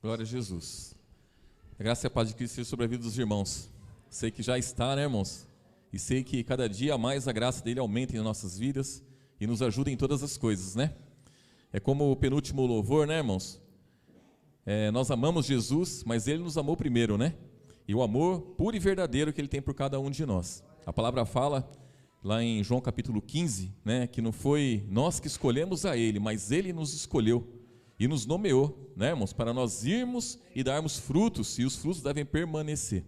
Glória a Jesus. A graça e a paz de Cristo seja sobre a vida dos irmãos. Sei que já está, né, irmãos? E sei que cada dia mais a graça dele aumenta em nossas vidas e nos ajuda em todas as coisas, né? É como o penúltimo louvor, né, irmãos? Nós amamos Jesus, mas ele nos amou primeiro, né? E o amor puro e verdadeiro que ele tem por cada um de nós. A palavra fala lá em João capítulo 15, né, que não foi nós que escolhemos a ele, mas ele nos escolheu e nos nomeou, né, irmãos, para nós irmos e darmos frutos, e os frutos devem permanecer.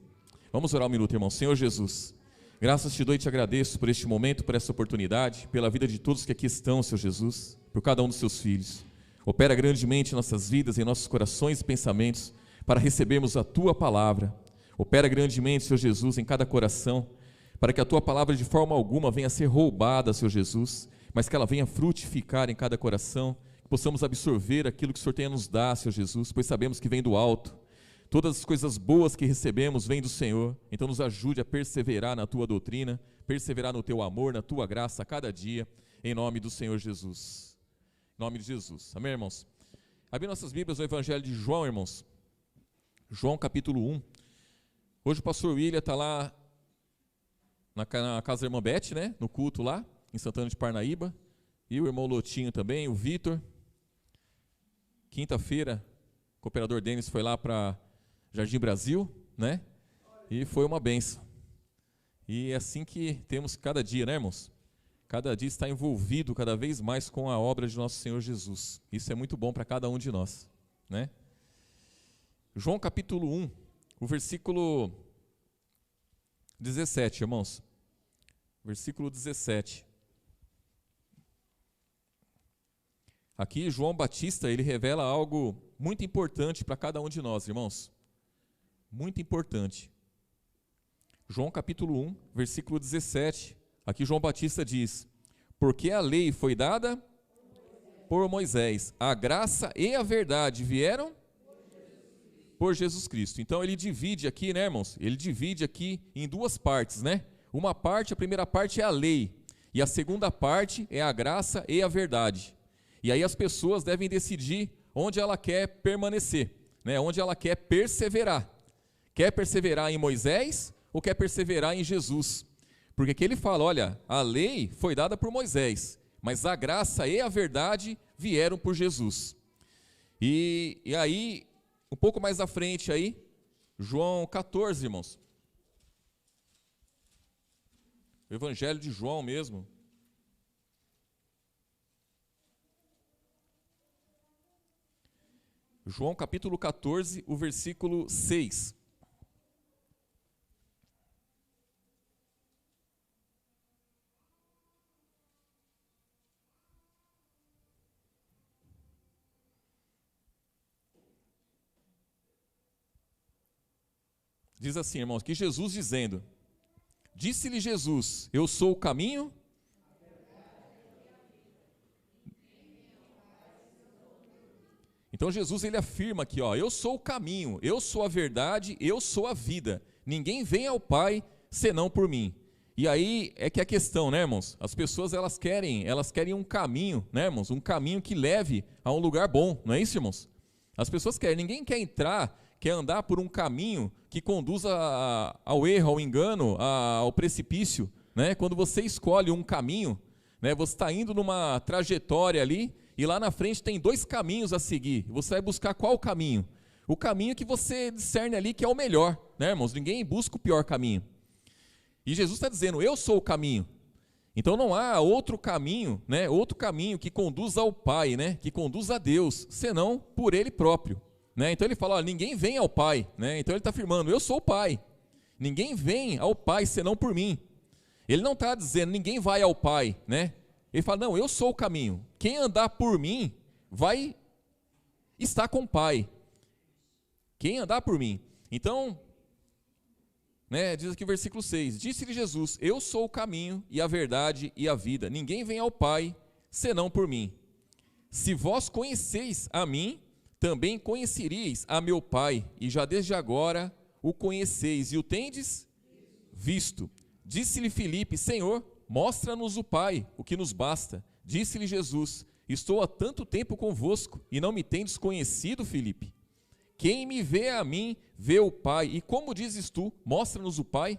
Vamos orar um minuto, irmão. Senhor Jesus, graças te dou e te agradeço por este momento, por essa oportunidade, pela vida de todos que aqui estão, Senhor Jesus, por cada um dos seus filhos. Opera grandemente em nossas vidas, em nossos corações e pensamentos, para recebermos a tua palavra. Opera grandemente, Senhor Jesus, em cada coração, para que a tua palavra de forma alguma venha a ser roubada, Senhor Jesus, mas que ela venha frutificar em cada coração, que possamos absorver aquilo que o Senhor tem a nos dar, Senhor Jesus, pois sabemos que vem do alto. Todas as coisas boas que recebemos vêm do Senhor, então nos ajude a perseverar na tua doutrina, perseverar no teu amor, na tua graça a cada dia, em nome do Senhor Jesus. Em nome de Jesus. Amém, irmãos? Abrir nossas Bíblias no Evangelho de João, irmãos. João capítulo 1. Hoje o pastor William está lá na casa da irmã Beth, né? No culto lá, em Santana de Parnaíba. E o irmão Lotinho também, o Vitor. Quinta-feira, o cooperador Denis foi lá para Jardim Brasil, né? E foi uma benção. E é assim que temos cada dia, né, irmãos? Cada dia está envolvido cada vez mais com a obra de nosso Senhor Jesus. Isso é muito bom para cada um de nós, né? João capítulo 1, o versículo 17, irmãos. Versículo 17. Aqui João Batista, ele revela algo muito importante para cada um de nós, irmãos. Muito importante. João capítulo 1, versículo 17. Aqui João Batista diz: porque a lei foi dada por Moisés, a graça e a verdade vieram por Jesus Cristo. Então ele divide aqui, né, irmãos? Ele divide aqui em duas partes, né? Uma parte, a primeira parte é a lei, e a segunda parte é a graça e a verdade. E aí as pessoas devem decidir onde ela quer permanecer, né? Onde ela quer perseverar. Quer perseverar em Moisés ou quer perseverar em Jesus? Porque aqui ele fala, olha, a lei foi dada por Moisés, mas a graça e a verdade vieram por Jesus. E aí, um pouco mais à frente aí, João 14, irmãos. O Evangelho de João mesmo. João capítulo 14, o versículo 6. Diz assim, irmãos, que Jesus dizendo, disse-lhe Jesus, eu sou o caminho. Então Jesus ele afirma aqui, ó, eu sou o caminho, eu sou a verdade, eu sou a vida. Ninguém vem ao Pai senão por mim. E aí é que a questão, né, irmãos? As pessoas elas querem um caminho, né, irmãos? Um caminho que leve a um lugar bom, não é isso, irmãos? As pessoas querem, ninguém quer entrar, quer andar por um caminho que conduza ao erro, ao engano, ao precipício, né? Quando você escolhe um caminho, né, você está indo numa trajetória ali, e lá na frente tem dois caminhos a seguir. Você vai buscar qual caminho? O caminho que você discerne ali que é o melhor, né, irmãos? Ninguém busca o pior caminho. E Jesus está dizendo, eu sou o caminho. Então não há outro caminho, né? Outro caminho que conduza ao Pai, né? Que conduza a Deus, senão por Ele próprio. Né? Então ele fala, ó, ninguém vem ao Pai, né? Então ele está afirmando, eu sou o Pai, ninguém vem ao Pai senão por mim. Ele não está dizendo, ninguém vai ao Pai, né? Ele fala, não, eu sou o caminho, quem andar por mim vai estar com o Pai, quem andar por mim. Então, né, diz aqui o versículo 6, disse-lhe Jesus, eu sou o caminho e a verdade e a vida, ninguém vem ao Pai senão por mim. Se vós conheceis a mim, também conheceríeis a meu Pai, e já desde agora o conheceis, e o tendes visto. Disse-lhe Filipe, Senhor, mostra-nos o Pai, o que nos basta. Disse-lhe Jesus, estou há tanto tempo convosco, e não me tendes conhecido, Filipe? Quem me vê a mim, vê o Pai. E como dizes tu, mostra-nos o Pai.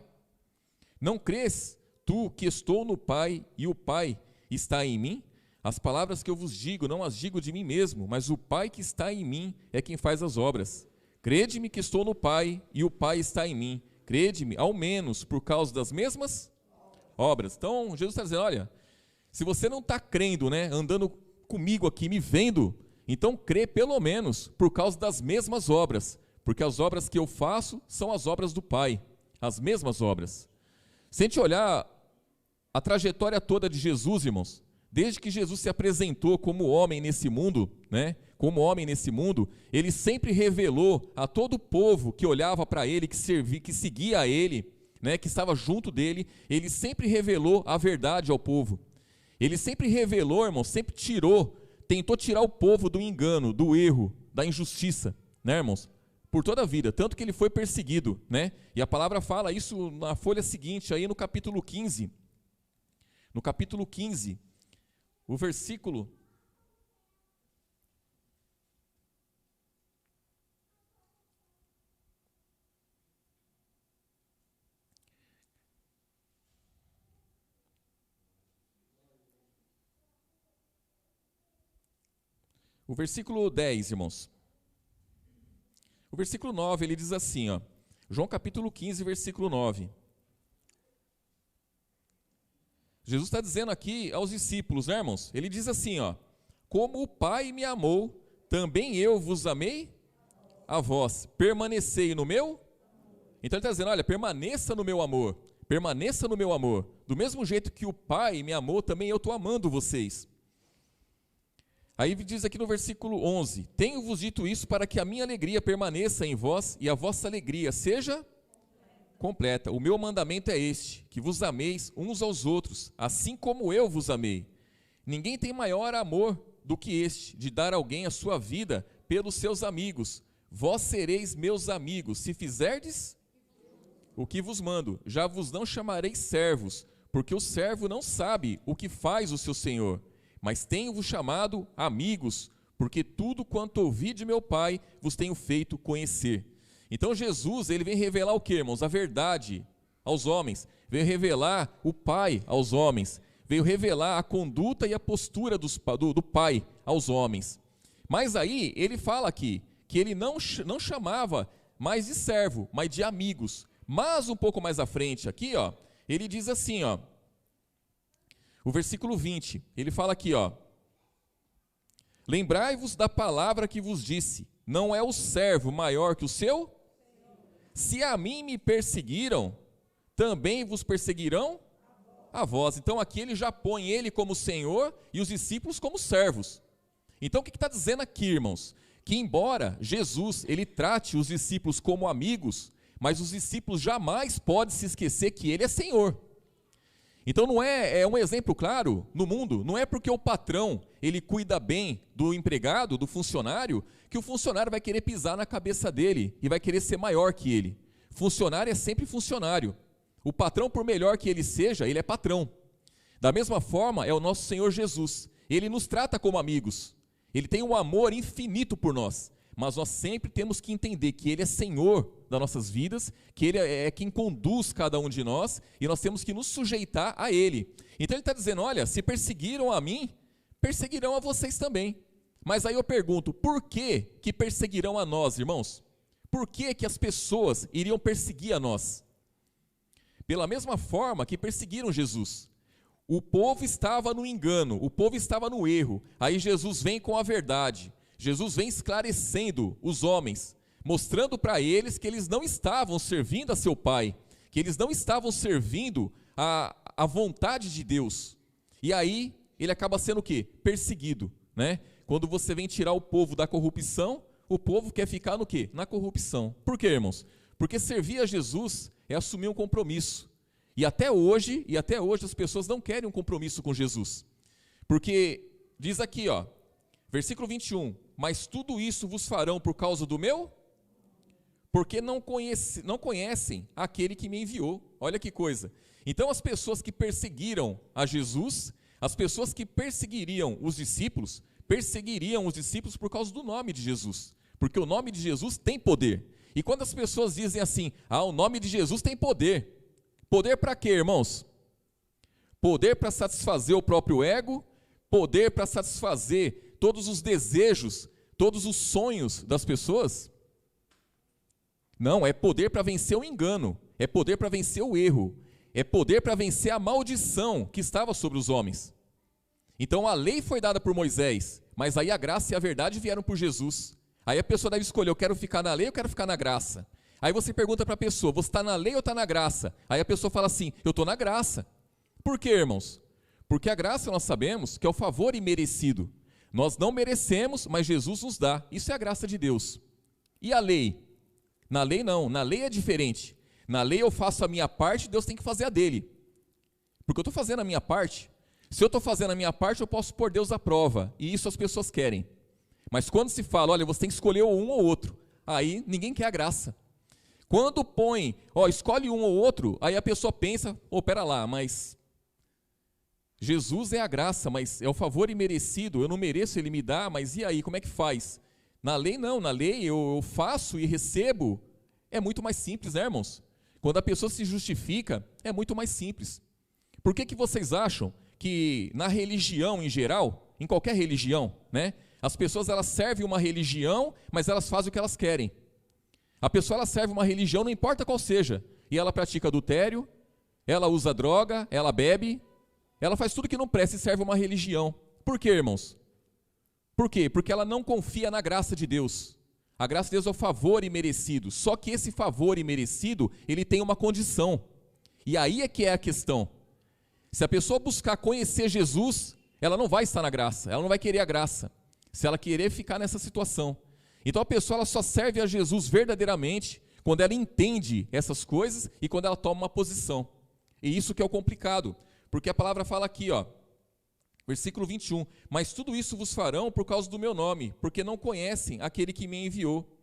Não crês tu que estou no Pai e o Pai está em mim? As palavras que eu vos digo, não as digo de mim mesmo, mas o Pai que está em mim é quem faz as obras. Crede-me que estou no Pai e o Pai está em mim. Crede-me, ao menos, por causa das mesmas obras. Então, Jesus está dizendo, olha, se você não está crendo, né, andando comigo aqui, me vendo, então crê pelo menos por causa das mesmas obras, porque as obras que eu faço são as obras do Pai, as mesmas obras. Se a gente olhar a trajetória toda de Jesus, irmãos, desde que Jesus se apresentou como homem nesse mundo, né, como homem nesse mundo, ele sempre revelou a todo o povo que olhava para ele, que servia, que seguia a ele, né, que estava junto dele, ele sempre revelou a verdade ao povo. Ele sempre revelou, irmão, sempre tentou tirar o povo do engano, do erro, da injustiça, né, irmãos? Por toda a vida, tanto que ele foi perseguido, né? E a palavra fala isso na folha seguinte, aí no capítulo 15. No capítulo 15, o versículo... O versículo 10, irmãos. O versículo 9, ele diz assim, ó, João capítulo 15, versículo 9. Jesus está dizendo aqui aos discípulos, né, irmãos? Ele diz assim, ó, como o Pai me amou, também eu vos amei a vós. Permanecei no meu? Então ele está dizendo, olha, permaneça no meu amor. Permaneça no meu amor. Do mesmo jeito que o Pai me amou, também eu estou amando vocês. Aí diz aqui no versículo 11, tenho-vos dito isso para que a minha alegria permaneça em vós e a vossa alegria seja completa. O meu mandamento é este, que vos ameis uns aos outros, assim como eu vos amei. Ninguém tem maior amor do que este, de dar a alguém a sua vida pelos seus amigos. Vós sereis meus amigos, se fizerdes o que vos mando. Já vos não chamareis servos, porque o servo não sabe o que faz o seu senhor. Mas tenho-vos chamado amigos, porque tudo quanto ouvi de meu Pai vos tenho feito conhecer. Então Jesus, ele vem revelar o que, irmãos? A verdade aos homens, veio revelar o Pai aos homens, veio revelar a conduta e a postura do Pai aos homens. Mas aí, ele fala aqui, que ele não chamava mais de servo, mas de amigos. Mas um pouco mais à frente aqui, ó, ele diz assim, ó, o versículo 20, ele fala aqui, ó, lembrai-vos da palavra que vos disse, não é o servo maior que o seu? Se a mim me perseguiram, também vos perseguirão a vós. Então aqui ele já põe ele como Senhor e os discípulos como servos. Então o que está dizendo aqui, irmãos? Que embora Jesus, ele trate os discípulos como amigos, mas os discípulos jamais podem se esquecer que ele é Senhor. Então não é um exemplo claro no mundo, não é porque o patrão, ele cuida bem do empregado, do funcionário, que o funcionário vai querer pisar na cabeça dele e vai querer ser maior que ele. Funcionário é sempre funcionário. O patrão, por melhor que ele seja, ele é patrão. Da mesma forma é o nosso Senhor Jesus. Ele nos trata como amigos. Ele tem um amor infinito por nós. Mas nós sempre temos que entender que Ele é Senhor das nossas vidas, que Ele é quem conduz cada um de nós, e nós temos que nos sujeitar a Ele. Então Ele está dizendo, olha, se perseguiram a mim, perseguirão a vocês também. Mas aí eu pergunto, por que perseguirão a nós, irmãos? Por que as pessoas iriam perseguir a nós? Pela mesma forma que perseguiram Jesus. O povo estava no engano, o povo estava no erro, aí Jesus vem com a verdade. Jesus vem esclarecendo os homens, mostrando para eles que eles não estavam servindo a seu Pai, que eles não estavam servindo a vontade de Deus. E aí, ele acaba sendo o quê? Perseguido, né? Quando você vem tirar o povo da corrupção, o povo quer ficar no quê? Na corrupção. Por quê, irmãos? Porque servir a Jesus é assumir um compromisso. E até hoje as pessoas não querem um compromisso com Jesus. Porque, diz aqui, ó, versículo 21, mas tudo isso vos farão por causa do meu? Porque não conhecem aquele que me enviou. Olha que coisa. Então as pessoas que perseguiram a Jesus, as pessoas que perseguiriam os discípulos por causa do nome de Jesus. porque o nome de Jesus tem poder. E quando as pessoas dizem assim, o nome de Jesus tem poder. Poder para quê, irmãos? Poder para satisfazer o próprio ego, poder para satisfazer todos os desejos, todos os sonhos das pessoas? Não, é poder para vencer o engano, é poder para vencer o erro, é poder para vencer a maldição que estava sobre os homens. Então a lei foi dada por Moisés, mas aí a graça e a verdade vieram por Jesus. Aí a pessoa deve escolher, eu quero ficar na lei ou eu quero ficar na graça? Aí você pergunta para a pessoa, você está na lei ou está na graça? Aí a pessoa fala assim, eu estou na graça. Por quê, irmãos? Porque a graça nós sabemos que é o favor imerecido. Nós não merecemos, mas Jesus nos dá. Isso é a graça de Deus. E a lei? Na lei não, na lei é diferente. Na lei eu faço a minha parte, Deus tem que fazer a dele. Porque eu estou fazendo a minha parte. Se eu estou fazendo a minha parte, eu posso pôr Deus à prova. E isso as pessoas querem. Mas quando se fala, olha, você tem que escolher um ou outro, aí ninguém quer a graça. Quando põe, escolhe um ou outro, aí a pessoa pensa, pera lá, mas Jesus é a graça, mas é o favor imerecido, eu não mereço, ele me dá, mas e aí, como é que faz? Na lei não, na lei eu faço e recebo, é muito mais simples, né, irmãos? Quando a pessoa se justifica, é muito mais simples. Por que vocês acham que na religião em geral, em qualquer religião, né, as pessoas elas servem uma religião, mas elas fazem o que elas querem. A pessoa ela serve uma religião, não importa qual seja, e ela pratica adultério, ela usa droga, ela bebe, ela faz tudo que não presta e serve uma religião. Por quê, irmãos? Por quê? Porque ela não confia na graça de Deus. A graça de Deus é o favor imerecido, só que esse favor imerecido, ele tem uma condição, e aí é que é a questão. Se a pessoa buscar conhecer Jesus, ela não vai estar na graça, ela não vai querer a graça, se ela querer ficar nessa situação. Então a pessoa ela só serve a Jesus verdadeiramente quando ela entende essas coisas e quando ela toma uma posição. E isso que é o complicado, porque a palavra fala aqui, versículo 21, mas tudo isso vos farão por causa do meu nome, porque não conhecem aquele que me enviou.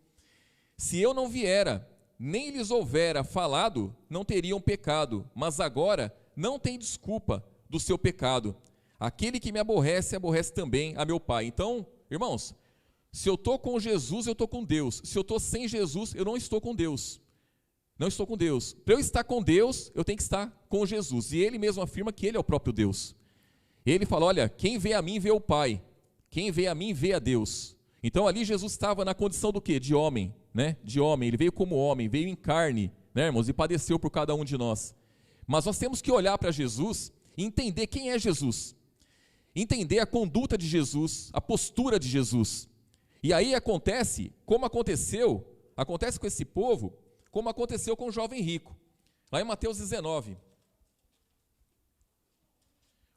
Se eu não viera, nem lhes houvera falado, não teriam pecado, mas agora não tem desculpa do seu pecado. Aquele que me aborrece, aborrece também a meu Pai. Então, irmãos, se eu estou com Jesus, eu estou com Deus. Se eu estou sem Jesus, eu não estou com Deus. Não estou com Deus. Para eu estar com Deus, eu tenho que estar com Jesus. E ele mesmo afirma que ele é o próprio Deus. Ele fala, olha, quem vê a mim, vê o Pai. Quem vê a mim, vê a Deus. Então ali Jesus estava na condição do quê? De homem, né? De homem. Ele veio como homem, veio em carne, né, irmãos? E padeceu por cada um de nós. Mas nós temos que olhar para Jesus e entender quem é Jesus. Entender a conduta de Jesus, a postura de Jesus. E aí acontece, como acontece com esse povo, como aconteceu com o jovem rico. Lá em Mateus 19.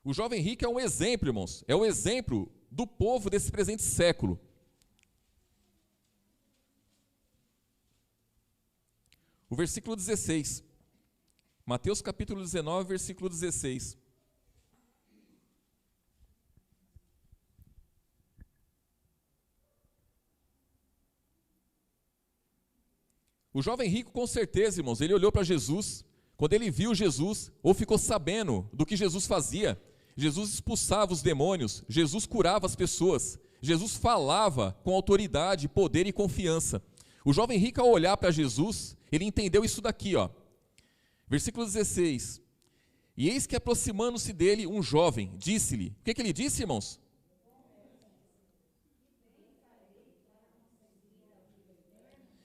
O jovem rico é um exemplo, irmãos, é o exemplo do povo desse presente século. O versículo 16. Mateus capítulo 19, versículo 16. O jovem rico, com certeza, irmãos, ele olhou para Jesus, quando ele viu Jesus, ou ficou sabendo do que Jesus fazia. Jesus expulsava os demônios, Jesus curava as pessoas, Jesus falava com autoridade, poder e confiança. O jovem rico, ao olhar para Jesus, ele entendeu isso daqui, Versículo 16. E eis que aproximando-se dele um jovem, disse-lhe, o que ele disse, irmãos?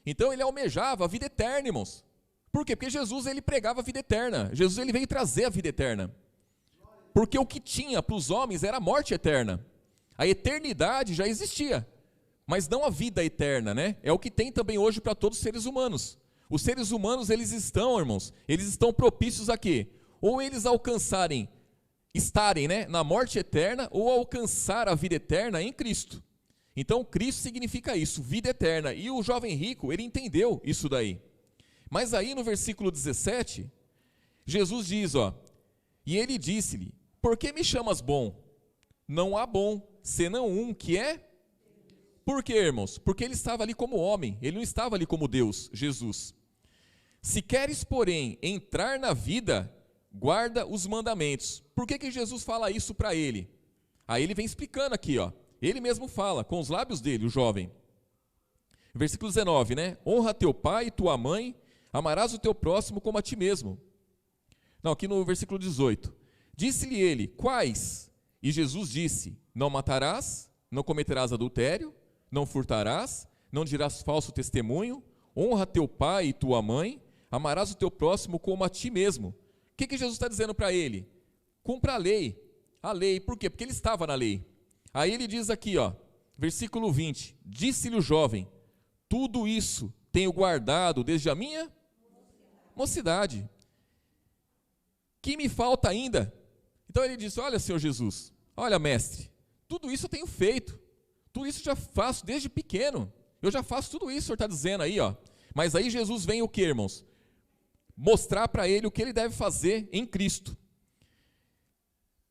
Então ele almejava a vida eterna, irmãos. Por quê? Porque Jesus ele pregava a vida eterna. Jesus ele veio trazer a vida eterna. Porque o que tinha para os homens era a morte eterna. A eternidade já existia, mas não a vida eterna, né? É o que tem também hoje para todos os seres humanos. Os seres humanos, eles estão, irmãos, eles estão propícios a quê? Ou eles estarem, né, na morte eterna, ou alcançar a vida eterna em Cristo. Então, Cristo significa isso, vida eterna. E o jovem rico, ele entendeu isso daí. Mas aí no versículo 17, Jesus diz, e ele disse-lhe, por que me chamas bom? Não há bom, senão um que é? Por quê, irmãos? Porque ele estava ali como homem, ele não estava ali como Deus, Jesus. Se queres, porém, entrar na vida, guarda os mandamentos. Por que Jesus fala isso para ele? Aí ele vem explicando aqui, Ele mesmo fala, com os lábios dele, o jovem. Versículo 19, né? Honra teu pai e tua mãe, amarás o teu próximo como a ti mesmo. Não, aqui no versículo 18. Disse-lhe ele, quais? E Jesus disse, não matarás, não cometerás adultério, não furtarás, não dirás falso testemunho, honra teu pai e tua mãe, amarás o teu próximo como a ti mesmo. O que Jesus está dizendo para ele? Cumpra a lei. A lei, por quê? Porque ele estava na lei. Aí ele diz aqui, ó, versículo 20, disse-lhe o jovem, tudo isso tenho guardado desde a minha mocidade. Que me falta ainda? Então ele disse, olha, Senhor Jesus, olha, mestre, tudo isso eu tenho feito, tudo isso eu já faço desde pequeno, eu já faço tudo isso, o Senhor está dizendo aí, ó. Mas aí Jesus vem o que, irmãos? Mostrar para ele o que ele deve fazer em Cristo.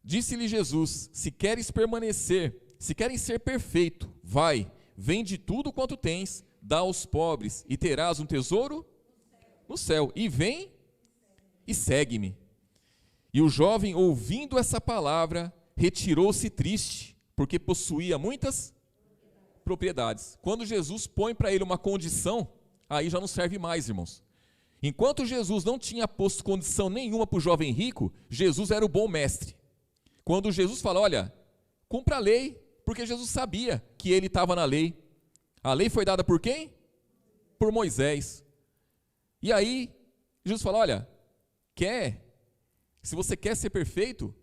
Disse-lhe Jesus, se queres permanecer, se querem ser perfeito, vai, vende tudo quanto tens, dá aos pobres, e terás um tesouro no céu, e vem e segue-me. E o jovem, ouvindo essa palavra, retirou-se triste, porque possuía muitas propriedades. Quando Jesus põe para ele uma condição, aí já não serve mais, irmãos. Enquanto Jesus não tinha posto condição nenhuma para o jovem rico, Jesus era o bom mestre. Quando Jesus fala, olha, cumpra a lei, porque Jesus sabia que ele estava na lei. A lei foi dada por quem? Por Moisés. E aí, Jesus fala, olha, se você quer ser perfeito,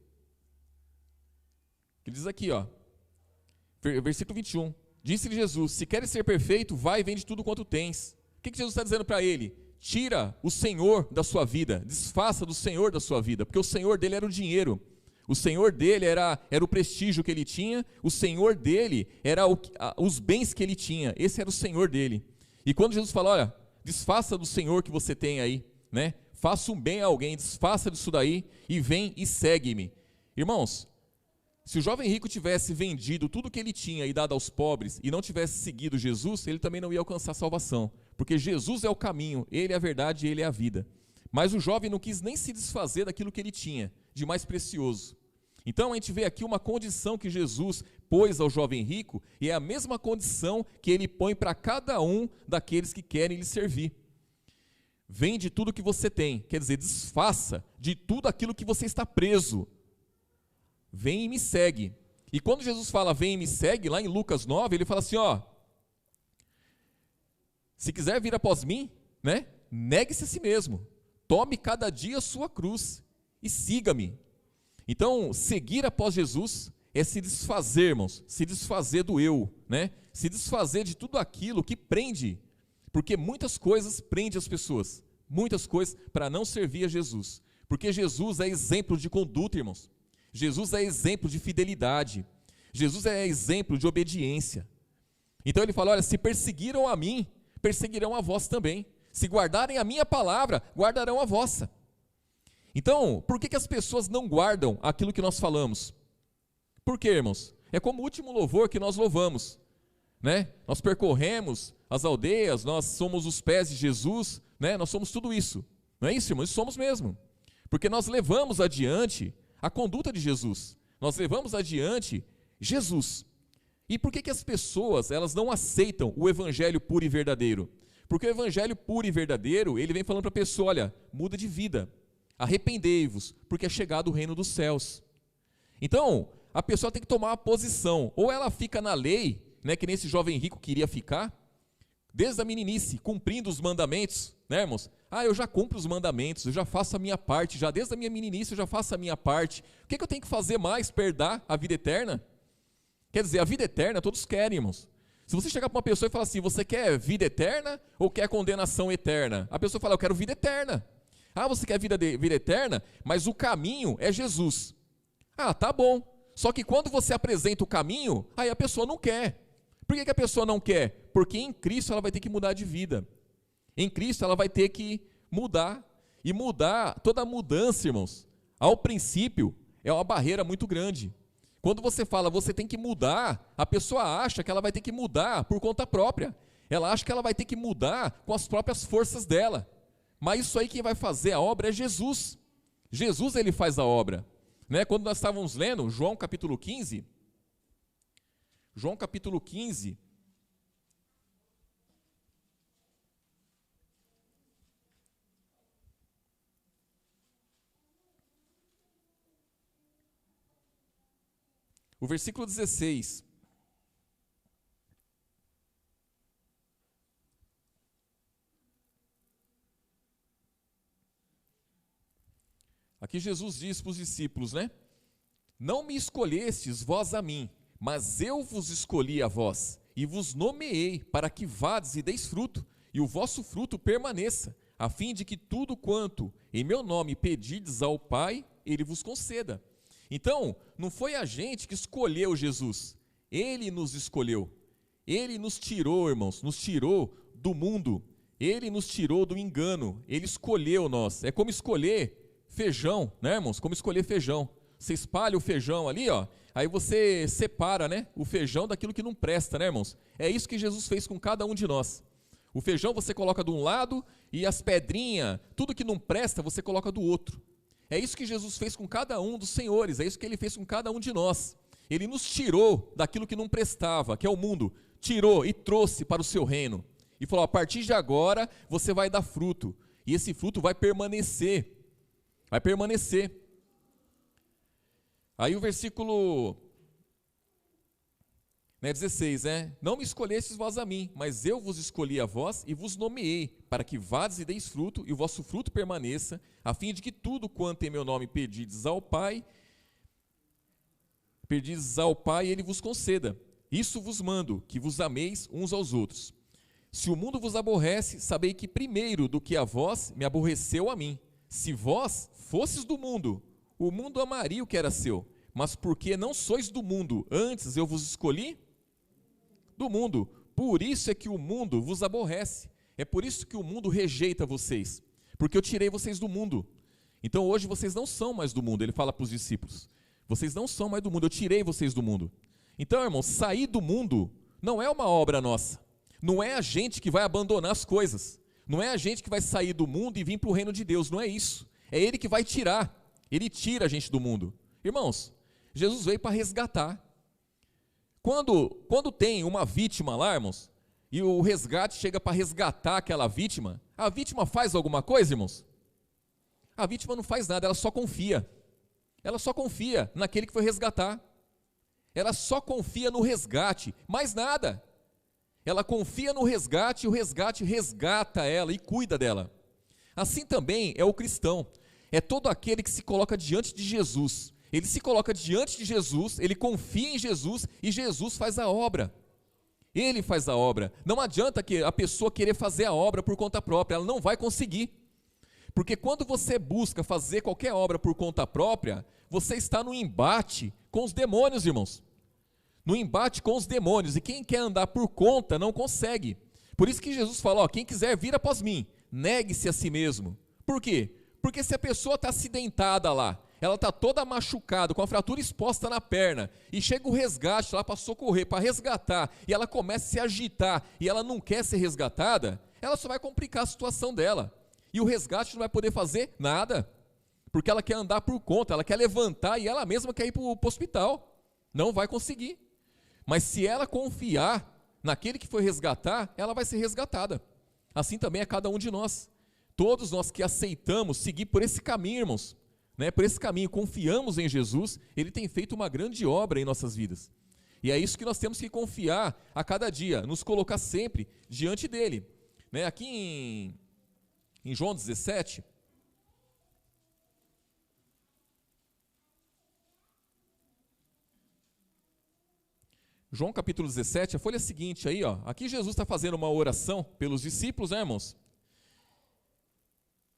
ele diz aqui, ó, versículo 21, disse-lhe Jesus, se queres ser perfeito, vai e vende tudo quanto tens. O que Jesus está dizendo para ele? Tira o Senhor da sua vida, desfaça do Senhor da sua vida, porque o Senhor dele era o dinheiro, o Senhor dele era o prestígio que ele tinha, o Senhor dele era os bens que ele tinha, esse era o Senhor dele. E quando Jesus fala, olha, desfaça do Senhor que você tem aí, né? Faça um bem a alguém, desfaça disso daí e vem e segue-me. Irmãos, se o jovem rico tivesse vendido tudo que ele tinha e dado aos pobres e não tivesse seguido Jesus, ele também não ia alcançar a salvação, porque Jesus é o caminho, ele é a verdade e ele é a vida. Mas o jovem não quis nem se desfazer daquilo que ele tinha de mais precioso. Então a gente vê aqui uma condição que Jesus pôs ao jovem rico, e é a mesma condição que ele põe para cada um daqueles que querem lhe servir. Vende tudo que você tem, quer dizer, desfaça de tudo aquilo que você está preso. Vem e me segue. E quando Jesus fala vem e me segue, lá em Lucas 9, ele fala assim, ó, se quiser vir após mim, né, negue-se a si mesmo, tome cada dia a sua cruz e siga-me. Então, seguir após Jesus é se desfazer, irmãos, se desfazer do eu, né? Se desfazer de tudo aquilo que prende, porque muitas coisas prendem as pessoas, muitas coisas para não servir a Jesus, porque Jesus é exemplo de conduta, irmãos, Jesus é exemplo de fidelidade, Jesus é exemplo de obediência. Então ele fala, olha, se perseguiram a mim, perseguirão a vós também, se guardarem a minha palavra, guardarão a vossa. Então, por que as pessoas não guardam aquilo que nós falamos? Por quê, irmãos? É como o último louvor que nós louvamos, né? Nós percorremos as aldeias, nós somos os pés de Jesus, né? Nós somos tudo isso. Não é isso, irmãos? Isso somos mesmo. Porque nós levamos adiante a conduta de Jesus. Nós levamos adiante Jesus. E por que as pessoas, elas não aceitam o evangelho puro e verdadeiro? Porque o evangelho puro e verdadeiro, ele vem falando para a pessoa, olha, muda de vida. Arrependei-vos, porque é chegado o reino dos céus. Então, a pessoa tem que tomar uma posição, ou ela fica na lei, né, que nem esse jovem rico queria ficar, desde a meninice, cumprindo os mandamentos, né, irmãos? Ah, eu já cumpro os mandamentos, eu já faço a minha parte, já desde a minha meninice eu já faço a minha parte. O que eu tenho que fazer mais para herdar a vida eterna? Quer dizer, a vida eterna todos querem, irmãos. Se você chegar para uma pessoa e falar assim, você quer vida eterna ou quer condenação eterna? A pessoa fala, eu quero vida eterna. Ah, você quer vida eterna? Mas o caminho é Jesus. Ah, tá bom. Só que quando você apresenta o caminho, aí a pessoa não quer. Por que a pessoa não quer? Porque em Cristo ela vai ter que mudar de vida. Em Cristo ela vai ter que mudar. E mudar, toda mudança, irmãos, ao princípio, é uma barreira muito grande. Quando você fala, você tem que mudar, a pessoa acha que ela vai ter que mudar por conta própria. Ela acha que ela vai ter que mudar com as próprias forças dela. Mas isso aí quem vai fazer a obra é Jesus. Jesus, ele faz a obra. Né? Quando nós estávamos lendo João capítulo 15, O versículo 16. Aqui Jesus diz para os discípulos, né? Não me escolhestes vós a mim, mas eu vos escolhi a vós, e vos nomeei para que vades e deis fruto, e o vosso fruto permaneça, a fim de que tudo quanto em meu nome pedides ao Pai, Ele vos conceda. Então, não foi a gente que escolheu Jesus, Ele nos escolheu. Ele nos tirou, irmãos, nos tirou do mundo, Ele nos tirou do engano, Ele escolheu nós. É como escolher feijão, né, irmãos? Como escolher feijão. Você espalha o feijão ali, ó, aí você separa, né, o feijão daquilo que não presta, né, irmãos? É isso que Jesus fez com cada um de nós. O feijão você coloca de um lado e as pedrinhas, tudo que não presta, você coloca do outro. É isso que Jesus fez com cada um dos senhores, é isso que Ele fez com cada um de nós. Ele nos tirou daquilo que não prestava, que é o mundo, tirou e trouxe para o seu reino. E falou, a partir de agora você vai dar fruto, e esse fruto vai permanecer. Vai permanecer. Aí o versículo 16, né? Não me escolhestes vós a mim, mas eu vos escolhi a vós e vos nomeei, para que vades e deis fruto, e o vosso fruto permaneça, a fim de que tudo quanto em meu nome pedides ao Pai, Ele vos conceda. Isso vos mando, que vos ameis uns aos outros. Se o mundo vos aborrece, sabei que primeiro do que a vós, me aborreceu a mim. Se vós fosses do mundo, o mundo amaria o que era seu, mas porque não sois do mundo, antes eu vos escolhi do mundo, por isso é que o mundo vos aborrece, é por isso que o mundo rejeita vocês, porque eu tirei vocês do mundo. Então hoje vocês não são mais do mundo, ele fala para os discípulos, vocês não são mais do mundo, eu tirei vocês do mundo. Então, irmãos, sair do mundo não é uma obra nossa, não é a gente que vai abandonar as coisas, não é a gente que vai sair do mundo e vir para o reino de Deus, não é isso. É Ele que vai tirar. Ele tira a gente do mundo. Irmãos, Jesus veio para resgatar. Quando tem uma vítima lá, irmãos, e o resgate chega para resgatar aquela vítima, a vítima faz alguma coisa, irmãos? A vítima não faz nada, ela só confia. Ela só confia naquele que foi resgatar. Ela só confia no resgate, mais nada. Ela confia no resgate e o resgate resgata ela e cuida dela. Assim também é o cristão. É todo aquele que se coloca diante de Jesus. Ele se coloca diante de Jesus, ele confia em Jesus e Jesus faz a obra. Ele faz a obra. Não adianta que a pessoa querer fazer a obra por conta própria, ela não vai conseguir. Porque quando você busca fazer qualquer obra por conta própria, você está no embate com os demônios, irmãos. No embate com os demônios, e quem quer andar por conta não consegue. Por isso que Jesus fala, ó, quem quiser vir após mim, negue-se a si mesmo. Por quê? Porque se a pessoa está acidentada lá, ela está toda machucada, com a fratura exposta na perna, e chega o resgate lá para socorrer, para resgatar, e ela começa a se agitar, e ela não quer ser resgatada, ela só vai complicar a situação dela. E o resgate não vai poder fazer nada, porque ela quer andar por conta, ela quer levantar, e ela mesma quer ir para o hospital. Não vai conseguir. Mas se ela confiar naquele que foi resgatar, ela vai ser resgatada. Assim também é cada um de nós. Todos nós que aceitamos seguir por esse caminho, irmãos, né, por esse caminho, confiamos em Jesus, Ele tem feito uma grande obra em nossas vidas. E é isso que nós temos que confiar a cada dia, nos colocar sempre diante dEle. Né, aqui em João 17... João capítulo 17, a folha seguinte aí, ó. Aqui Jesus está fazendo uma oração pelos discípulos, né, irmãos?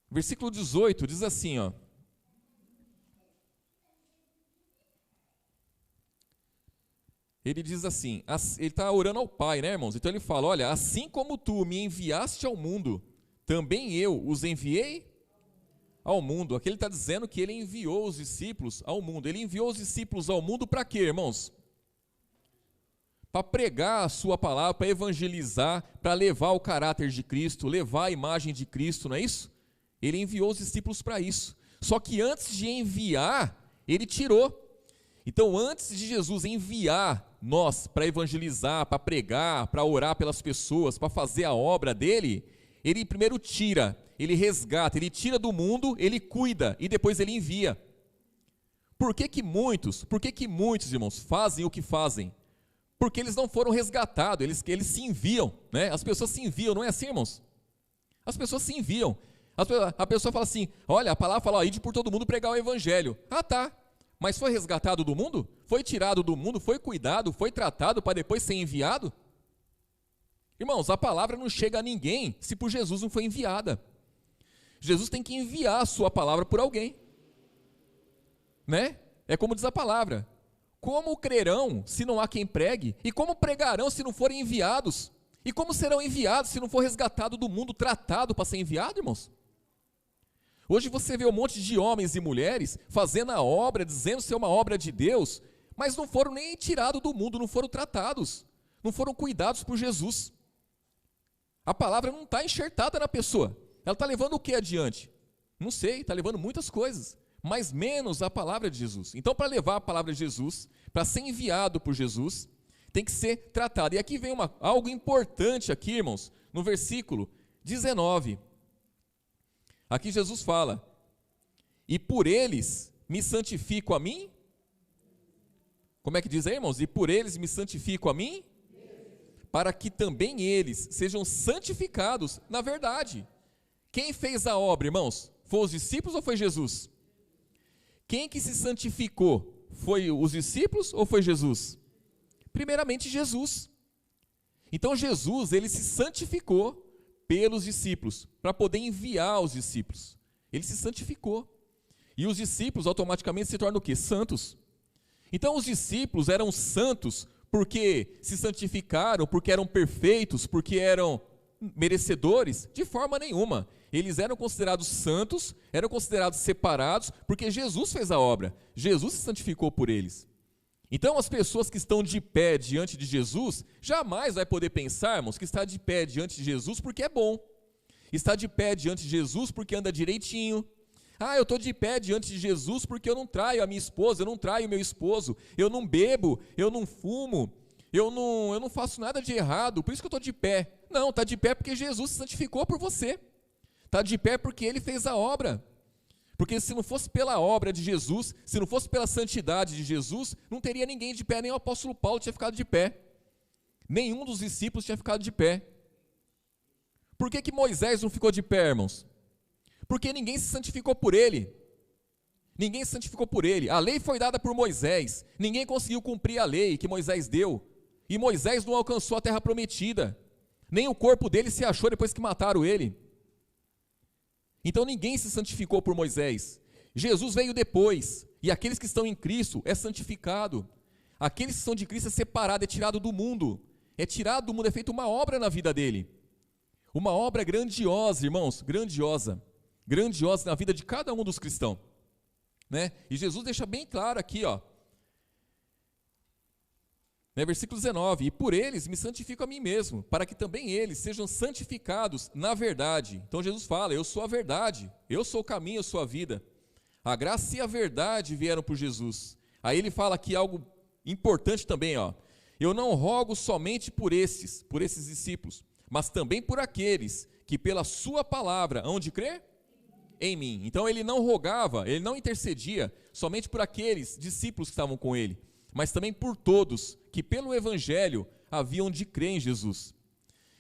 Versículo 18 diz assim, ó. Ele diz assim, ele está orando ao Pai, né, irmãos? Então ele fala, olha, assim como tu me enviaste ao mundo, também eu os enviei ao mundo. Aqui ele está dizendo que ele enviou os discípulos ao mundo. Ele enviou os discípulos ao mundo para quê, irmãos? Para pregar a sua palavra, para evangelizar, para levar o caráter de Cristo, levar a imagem de Cristo, não é isso? Ele enviou os discípulos para isso. Só que antes de enviar, ele tirou. Então, antes de Jesus enviar nós para evangelizar, para pregar, para orar pelas pessoas, para fazer a obra dele, ele primeiro tira, ele resgata, ele tira do mundo, ele cuida e depois ele envia. Por que muitos, irmãos, fazem o que fazem? Porque eles não foram resgatados, eles se enviam, né? As pessoas se enviam, não é assim, irmãos? As pessoas se enviam. A pessoa fala assim, olha, a palavra fala, ide por todo mundo pregar o evangelho. Ah, tá, mas foi resgatado do mundo? Foi tirado do mundo, foi cuidado, foi tratado para depois ser enviado? Irmãos, a palavra não chega a ninguém se por Jesus não foi enviada. Jesus tem que enviar a sua palavra por alguém, né? É como diz a palavra, como crerão se não há quem pregue? E como pregarão se não forem enviados? E como serão enviados se não for resgatado do mundo, tratado para ser enviado, irmãos? Hoje você vê um monte de homens e mulheres fazendo a obra, dizendo ser uma obra de Deus, mas não foram nem tirados do mundo, não foram tratados, não foram cuidados por Jesus. A palavra não está enxertada na pessoa, ela está levando o que adiante? Não sei, está levando muitas coisas, mas menos a palavra de Jesus. Então, para levar a palavra de Jesus, para ser enviado por Jesus, tem que ser tratado. E aqui vem algo importante aqui, irmãos, no versículo 19. Aqui Jesus fala, e por eles me santifico a mim? Como é que diz aí, irmãos? E por eles me santifico a mim? Para que também eles sejam santificados na verdade. Quem fez a obra, irmãos? Foi os discípulos ou foi Jesus? Quem que se santificou? Foi os discípulos ou foi Jesus? Primeiramente Jesus. Então Jesus, ele se santificou pelos discípulos, para poder enviar os discípulos. Ele se santificou. E os discípulos automaticamente se tornam o quê? Santos. Então os discípulos eram santos porque se santificaram, porque eram perfeitos, porque eram merecedores? De forma nenhuma. Eles eram considerados santos, eram considerados separados, porque Jesus fez a obra. Jesus se santificou por eles. Então as pessoas que estão de pé diante de Jesus, jamais vai poder pensar, irmãos, que está de pé diante de Jesus porque é bom. Está de pé diante de Jesus porque anda direitinho. Ah, eu estou de pé diante de Jesus porque eu não traio a minha esposa, eu não traio o meu esposo, eu não bebo, eu não fumo, eu não faço nada de errado, por isso que eu estou de pé. Não, está de pé porque Jesus se santificou por você. Está de pé porque Ele fez a obra. Porque se não fosse pela obra de Jesus, se não fosse pela santidade de Jesus, não teria ninguém de pé, nem o apóstolo Paulo tinha ficado de pé. Nenhum dos discípulos tinha ficado de pé. Por que Moisés não ficou de pé, irmãos? Porque ninguém se santificou por ele. Ninguém se santificou por ele. A lei foi dada por Moisés. Ninguém conseguiu cumprir a lei que Moisés deu. E Moisés não alcançou a terra prometida. Nem o corpo dele se achou depois que mataram ele. Então ninguém se santificou por Moisés. Jesus veio depois. E aqueles que estão em Cristo é santificado. Aqueles que são de Cristo é separado, é tirado do mundo. É tirado do mundo, é feita uma obra na vida dele. Uma obra grandiosa, irmãos, grandiosa. Grandiosa na vida de cada um dos cristãos, né? E Jesus deixa bem claro aqui, ó, né, versículo 19, e por eles me santifico a mim mesmo, para que também eles sejam santificados na verdade. Então Jesus fala, eu sou a verdade, eu sou o caminho, eu sou a vida. A graça e a verdade vieram por Jesus. Aí ele fala aqui algo importante também, ó, eu não rogo somente por esses discípulos, mas também por aqueles que pela sua palavra hão de crer em mim. Então ele não rogava, ele não intercedia somente por aqueles discípulos que estavam com ele, mas também por todos que pelo evangelho haviam de crer em Jesus.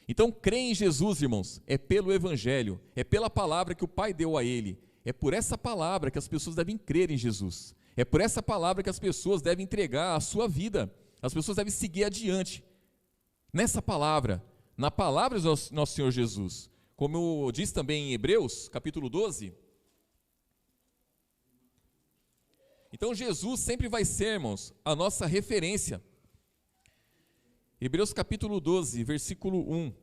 Então crer em Jesus, irmãos, é pelo evangelho, é pela palavra que o Pai deu a ele, é por essa palavra que as pessoas devem crer em Jesus, é por essa palavra que as pessoas devem entregar a sua vida, as pessoas devem seguir adiante, nessa palavra, na palavra do nosso Senhor Jesus. Como diz também em Hebreus, capítulo 12. Então Jesus sempre vai ser, irmãos, a nossa referência. Hebreus capítulo 12, versículo 1.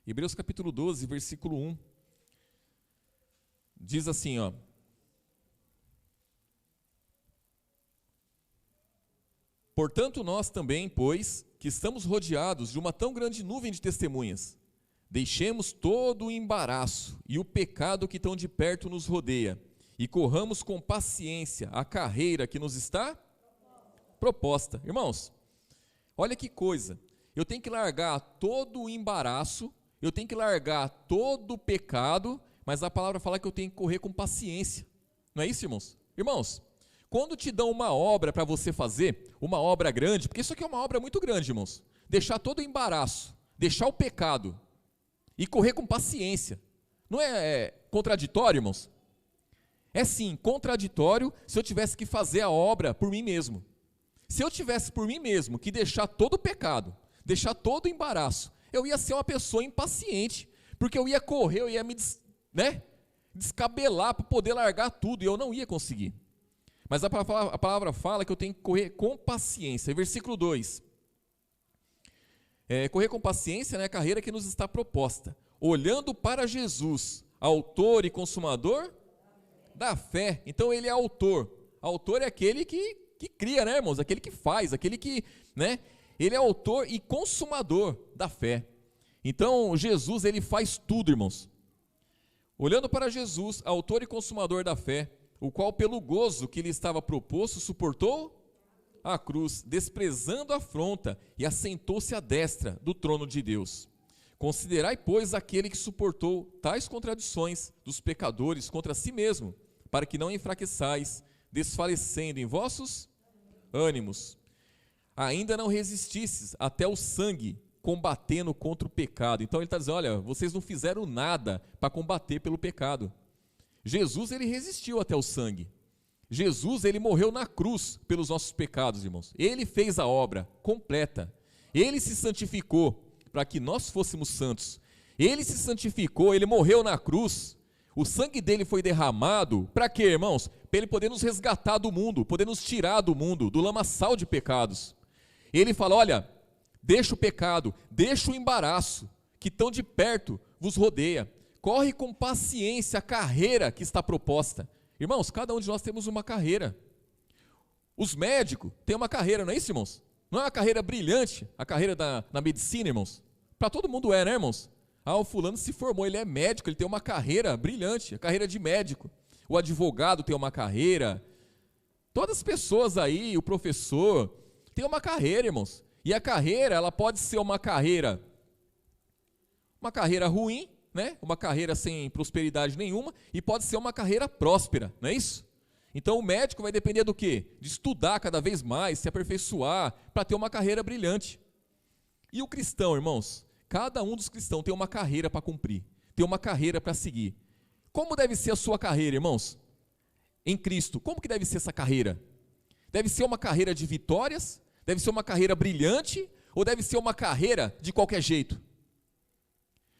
Hebreus capítulo 12, versículo 1, diz assim, ó, portanto nós também, pois, que estamos rodeados de uma tão grande nuvem de testemunhas, deixemos todo o embaraço e o pecado que tão de perto nos rodeia, e corramos com paciência a carreira que nos está proposta. Irmãos, olha que coisa, eu tenho que largar todo o embaraço, eu tenho que largar todo o pecado, mas a palavra fala que eu tenho que correr com paciência. Não é isso, irmãos? Irmãos, quando te dão uma obra para você fazer, uma obra grande, porque isso aqui é uma obra muito grande, irmãos, deixar todo o embaraço, deixar o pecado e correr com paciência, não é contraditório, irmãos? É sim, contraditório se eu tivesse que fazer a obra por mim mesmo. Se eu tivesse por mim mesmo que deixar todo o pecado, deixar todo o embaraço, eu ia ser uma pessoa impaciente, porque eu ia correr, eu ia me descabelar para poder largar tudo, e eu não ia conseguir. Mas a palavra fala que eu tenho que correr com paciência. Versículo 2. Correr com paciência, né, a carreira que nos está proposta, olhando para Jesus, autor e consumador da fé. Então ele é autor. Autor é aquele que cria, né, irmãos? Aquele que faz, aquele que, né? Ele é autor e consumador da fé. Então Jesus, ele faz tudo, irmãos. Olhando para Jesus, autor e consumador da fé, o qual pelo gozo que lhe estava proposto, suportou a cruz, desprezando a afronta, e assentou-se à destra do trono de Deus. Considerai, pois, aquele que suportou tais contradições dos pecadores contra si mesmo, para que não enfraqueçais, desfalecendo em vossos ânimos. Ainda não resististes até o sangue, combatendo contra o pecado. Então ele está dizendo, olha, vocês não fizeram nada para combater pelo pecado. Jesus, ele resistiu até o sangue. Jesus, ele morreu na cruz pelos nossos pecados, irmãos. Ele fez a obra completa. Ele se santificou para que nós fôssemos santos. Ele se santificou, ele morreu na cruz. O sangue dele foi derramado para quê, irmãos? Para ele poder nos resgatar do mundo, poder nos tirar do mundo, do lamaçal de pecados. Ele fala, olha, deixa o pecado, deixa o embaraço, que tão de perto vos rodeia. Corre com paciência a carreira que está proposta. Irmãos, cada um de nós temos uma carreira. Os médicos têm uma carreira, não é isso, irmãos? Não é uma carreira brilhante, a carreira na medicina, irmãos? Para todo mundo é, né, irmãos? O fulano se formou, ele é médico, ele tem uma carreira brilhante, a carreira de médico. O advogado tem uma carreira. Todas as pessoas aí, o professor, tem uma carreira, irmãos. E a carreira, ela pode ser uma carreira ruim, né? Uma carreira sem prosperidade nenhuma, e pode ser uma carreira próspera, não é isso? Então o médico vai depender do quê? De estudar cada vez mais, se aperfeiçoar, para ter uma carreira brilhante. E o cristão, irmãos, cada um dos cristãos tem uma carreira para cumprir, tem uma carreira para seguir. Como deve ser a sua carreira, irmãos? Em Cristo, como que deve ser essa carreira? Deve ser uma carreira de vitórias? Deve ser uma carreira brilhante? Ou deve ser uma carreira de qualquer jeito?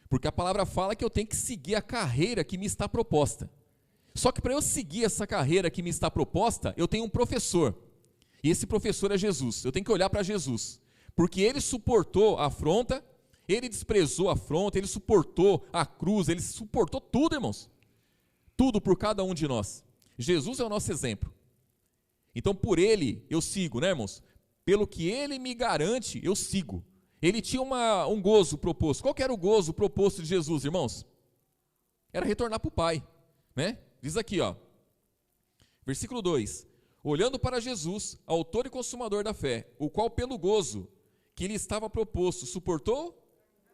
Porque a palavra fala que eu tenho que seguir a carreira que me está proposta. Só que para eu seguir essa carreira que me está proposta, eu tenho um professor. E esse professor é Jesus. Eu tenho que olhar para Jesus. Porque ele suportou a afronta, ele desprezou a afronta, ele suportou a cruz, ele suportou tudo, irmãos. Tudo por cada um de nós. Jesus é o nosso exemplo. Então por ele eu sigo, né, irmãos? Pelo que ele me garante, eu sigo. Ele tinha um gozo proposto. Qual que era o gozo proposto de Jesus, irmãos? Era retornar para o Pai, né? Diz aqui, ó, versículo 2: olhando para Jesus, autor e consumador da fé, o qual pelo gozo que lhe estava proposto, suportou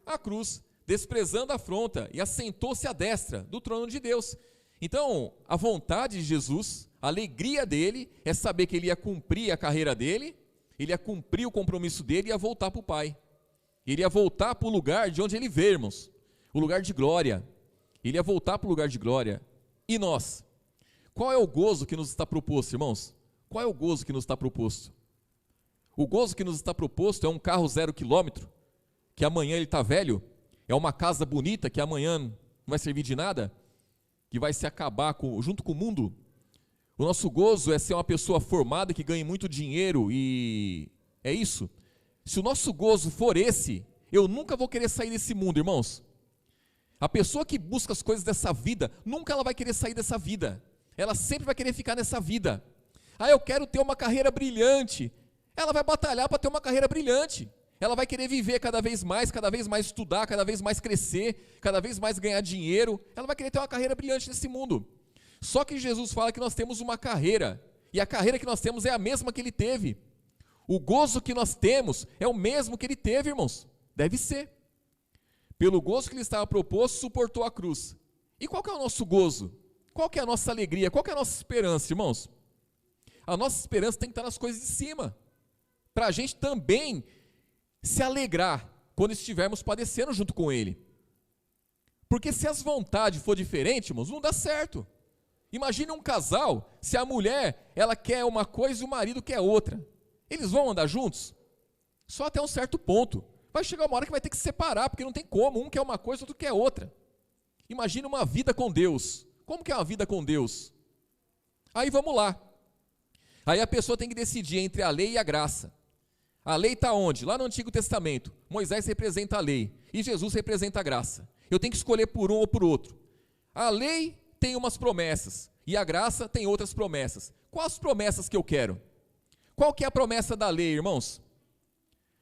a cruz, desprezando a afronta, e assentou-se à destra do trono de Deus. Então, a vontade de Jesus, a alegria dele, é saber que ele ia cumprir a carreira dele, ele ia cumprir o compromisso dele e ia voltar para o Pai. Ele ia voltar para o lugar de onde ele veio, irmãos, o lugar de glória. Ele ia voltar para o lugar de glória. E nós? Qual é o gozo que nos está proposto, irmãos? Qual é o gozo que nos está proposto? O gozo que nos está proposto é um carro 0 quilômetro, que amanhã ele está velho, é uma casa bonita, que amanhã não vai servir de nada, que vai se acabar junto com o mundo. O nosso gozo é ser uma pessoa formada, que ganhe muito dinheiro, e é isso. Se o nosso gozo for esse, eu nunca vou querer sair desse mundo, irmãos. A pessoa que busca as coisas dessa vida, nunca ela vai querer sair dessa vida. Ela sempre vai querer ficar nessa vida. Eu quero ter uma carreira brilhante. Ela vai batalhar para ter uma carreira brilhante. Ela vai querer viver cada vez mais estudar, cada vez mais crescer, cada vez mais ganhar dinheiro. Ela vai querer ter uma carreira brilhante nesse mundo. Só que Jesus fala que nós temos uma carreira, e a carreira que nós temos é a mesma que ele teve. O gozo que nós temos é o mesmo que ele teve, irmãos. Deve ser. Pelo gozo que ele estava proposto, suportou a cruz. E qual que é o nosso gozo? Qual que é a nossa alegria? Qual que é a nossa esperança, irmãos? A nossa esperança tem que estar nas coisas de cima, para a gente também se alegrar quando estivermos padecendo junto com ele. Porque se as vontades for diferentes, irmãos, não dá certo. Imagine um casal, se a mulher, ela quer uma coisa e o marido quer outra. Eles vão andar juntos? Só até um certo ponto. Vai chegar uma hora que vai ter que se separar, porque não tem como, um quer uma coisa, outro quer outra. Imagine uma vida com Deus. Como que é uma vida com Deus? Aí vamos lá. Aí a pessoa tem que decidir entre a lei e a graça. A lei está onde? Lá no Antigo Testamento. Moisés representa a lei e Jesus representa a graça. Eu tenho que escolher por um ou por outro. A lei tem umas promessas e a graça tem outras promessas. Quais as promessas que eu quero? Qual que é a promessa da lei, irmãos?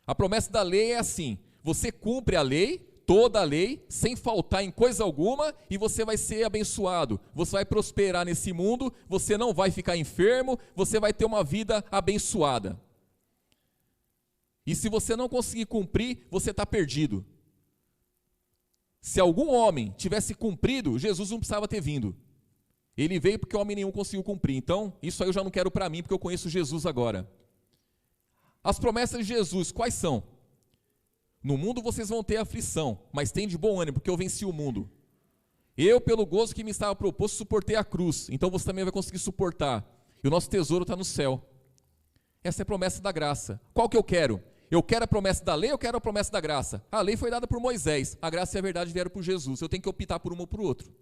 A promessa da lei é assim: você cumpre a lei, toda a lei, sem faltar em coisa alguma, e você vai ser abençoado, você vai prosperar nesse mundo, você não vai ficar enfermo, você vai ter uma vida abençoada. E se você não conseguir cumprir, você está perdido. Se algum homem tivesse cumprido, Jesus não precisava ter vindo. Ele veio porque homem nenhum conseguiu cumprir. Então, isso aí eu já não quero para mim, porque eu conheço Jesus agora. As promessas de Jesus, quais são? No mundo vocês vão ter aflição, mas tem de bom ânimo, porque eu venci o mundo. Eu, pelo gozo que me estava proposto, suportei a cruz. Então você também vai conseguir suportar. E o nosso tesouro está no céu. Essa é a promessa da graça. Qual que eu quero? Eu quero a promessa da lei, eu quero a promessa da graça. A lei foi dada por Moisés, a graça e a verdade vieram por Jesus. Eu tenho que optar por um ou por outro.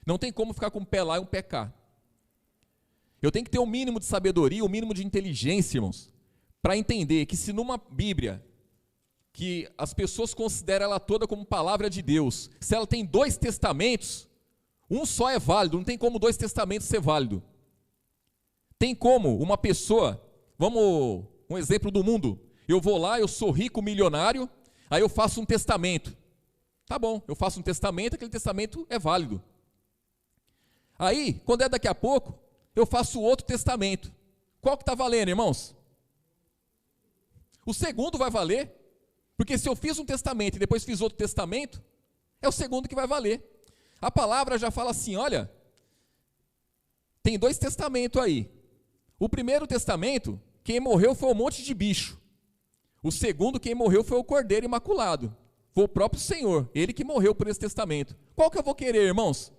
Não tem como ficar com um pé lá e um pé cá. Eu tenho que ter um mínimo de sabedoria, um mínimo de inteligência, irmãos, para entender que se numa Bíblia, que as pessoas consideram ela toda como palavra de Deus, se ela tem 2 testamentos, um só é válido, não tem como 2 testamentos ser válido. Tem como uma pessoa, vamos, um exemplo do mundo, eu vou lá, eu sou rico, milionário, aí eu faço um testamento. Tá bom, eu faço um testamento, aquele testamento é válido. Aí, quando é daqui a pouco, eu faço outro testamento. Qual que está valendo, irmãos? O segundo vai valer, porque se eu fiz um testamento e depois fiz outro testamento, é o segundo que vai valer. A palavra já fala assim, olha, tem 2 testamentos aí. O primeiro testamento, quem morreu foi um monte de bicho. O segundo, quem morreu foi o Cordeiro Imaculado. Foi o próprio Senhor, ele que morreu por esse testamento. Qual que eu vou querer, irmãos?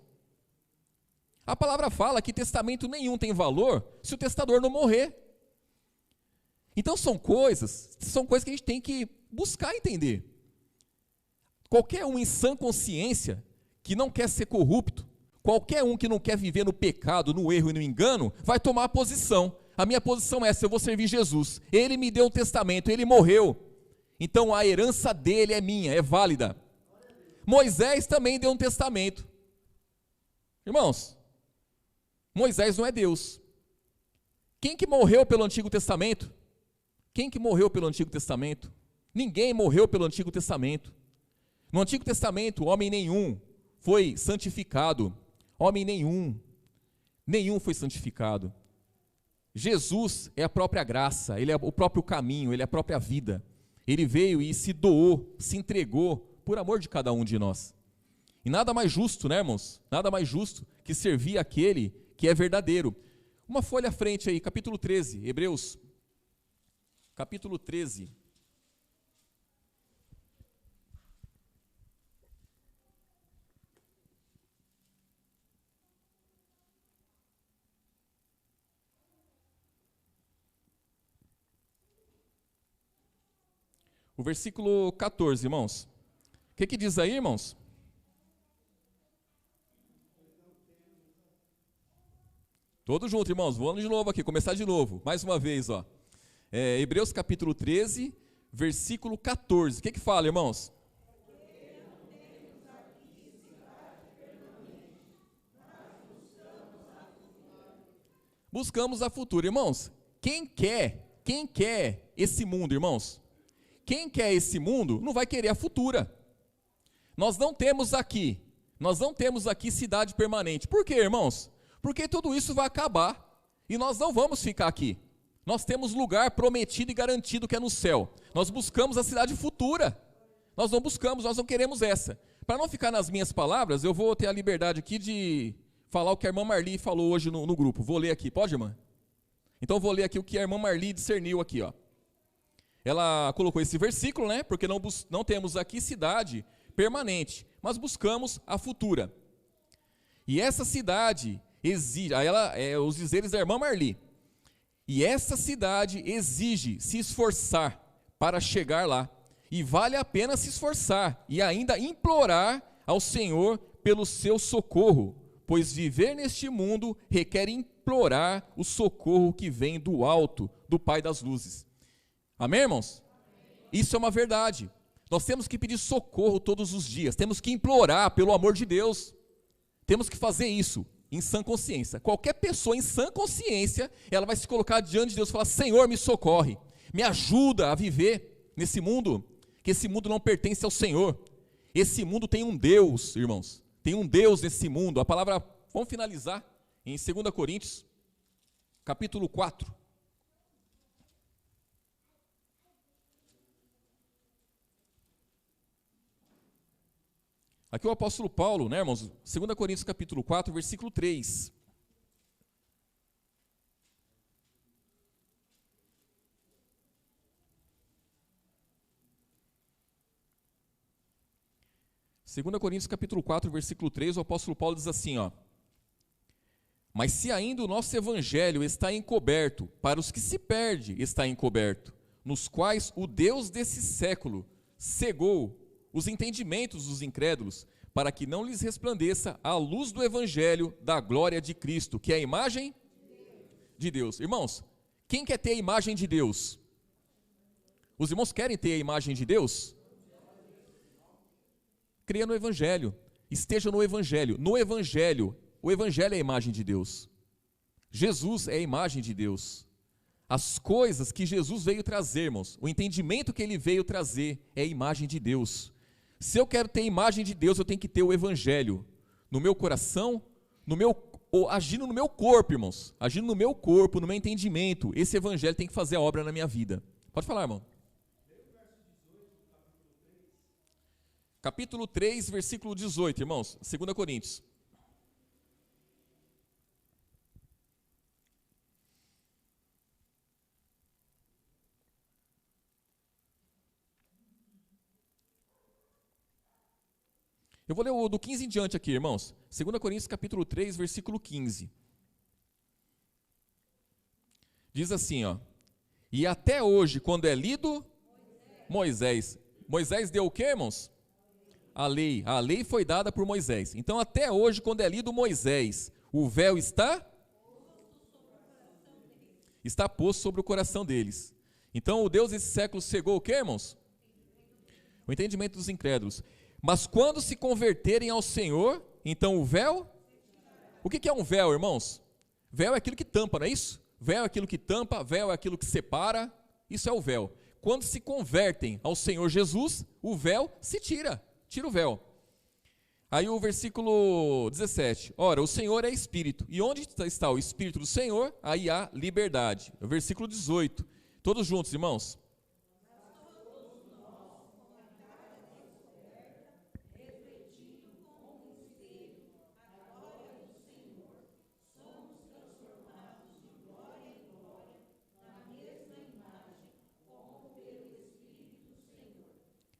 A palavra fala que testamento nenhum tem valor se o testador não morrer. Então são coisas que a gente tem que buscar entender. Qualquer um em sã consciência, que não quer ser corrupto, qualquer um que não quer viver no pecado, no erro e no engano, vai tomar a posição. A minha posição é essa: eu vou servir Jesus. Ele me deu um testamento, ele morreu. Então a herança dele é minha, é válida. Moisés também deu um testamento. Irmãos, Moisés não é Deus. Quem que morreu pelo Antigo Testamento? Quem que morreu pelo Antigo Testamento? Ninguém morreu pelo Antigo Testamento. No Antigo Testamento, homem nenhum foi santificado. Homem nenhum foi santificado. Jesus é a própria graça, ele é o próprio caminho, ele é a própria vida. Ele veio e se doou, se entregou por amor de cada um de nós. E nada mais justo, né, irmãos? Nada mais justo que servir aquele que é verdadeiro. Uma folha à frente aí, capítulo 13, Hebreus, capítulo 13. O versículo 14, irmãos. O que diz aí, irmãos? Todos juntos, irmãos. Vamos de novo aqui, começar de novo. Mais uma vez, ó. Hebreus capítulo 13, versículo 14. O que fala, irmãos? Buscamos a futura. Irmãos, quem quer esse mundo, irmãos? Quem quer esse mundo não vai querer a futura. Nós não temos aqui cidade permanente. Por quê, irmãos? Porque tudo isso vai acabar e nós não vamos ficar aqui. Nós temos lugar prometido e garantido que é no céu. Nós buscamos a cidade futura. Nós não queremos essa. Para não ficar nas minhas palavras, eu vou ter a liberdade aqui de falar o que a irmã Marli falou hoje no grupo. Vou ler aqui, pode, irmã? Então eu vou ler aqui o que a irmã Marli discerniu aqui, ó. Ela colocou esse versículo, né? Porque não temos aqui cidade permanente, mas buscamos a futura. E essa cidade exige, os dizeres da irmã Marli, e essa cidade exige se esforçar para chegar lá. E vale a pena se esforçar e ainda implorar ao Senhor pelo seu socorro, pois viver neste mundo requer implorar o socorro que vem do alto, do Pai das luzes. Amém, irmãos? Isso é uma verdade. Nós temos que pedir socorro todos os dias, temos que implorar pelo amor de Deus. Temos que fazer isso em sã consciência. Qualquer pessoa em sã consciência, ela vai se colocar diante de Deus e falar: Senhor, me socorre, me ajuda a viver nesse mundo, que esse mundo não pertence ao Senhor. Esse mundo tem um Deus, irmãos, tem um Deus nesse mundo. A palavra, vamos finalizar em 2 Coríntios, capítulo 4. Aqui o apóstolo Paulo, né, irmãos, 2 Coríntios capítulo 4, versículo 3. Segunda Coríntios capítulo 4, versículo 3, o apóstolo Paulo diz assim, ó: mas se ainda o nosso evangelho está encoberto, para os que se perdem está encoberto, nos quais o Deus desse século cegou os entendimentos dos incrédulos, para que não lhes resplandeça a luz do evangelho da glória de Cristo, que é a imagem de Deus. Irmãos, quem quer ter a imagem de Deus? Os irmãos querem ter a imagem de Deus? Creia no evangelho, esteja no evangelho. No evangelho, o evangelho é a imagem de Deus. Jesus é a imagem de Deus. As coisas que Jesus veio trazer, irmãos, o entendimento que ele veio trazer é a imagem de Deus. Se eu quero ter a imagem de Deus, eu tenho que ter o evangelho no meu coração, agindo no meu corpo, irmãos, agindo no meu corpo, no meu entendimento. Esse evangelho tem que fazer a obra na minha vida. Pode falar, irmão. Capítulo 3, versículo 18, irmãos, 2 Coríntios. Eu vou ler o do 15 em diante aqui, irmãos. 2 Coríntios capítulo 3, versículo 15. Diz assim, ó: e até hoje, quando é lido Moisés deu o quê, irmãos? A lei foi dada por Moisés. Então, até hoje, quando é lido Moisés, o véu está posto sobre o coração deles. Então, o Deus desse século cegou o quê, irmãos? O entendimento dos incrédulos. Mas quando se converterem ao Senhor, então o véu... O que é um véu, irmãos? Véu é aquilo que tampa, não é isso? Véu é aquilo que tampa, véu é aquilo que separa. Isso é o véu. Quando se convertem ao Senhor Jesus, o véu se tira o véu. Aí o versículo 17, ora, o Senhor é Espírito, e onde está o Espírito do Senhor, aí há liberdade. O versículo 18, todos juntos, irmãos.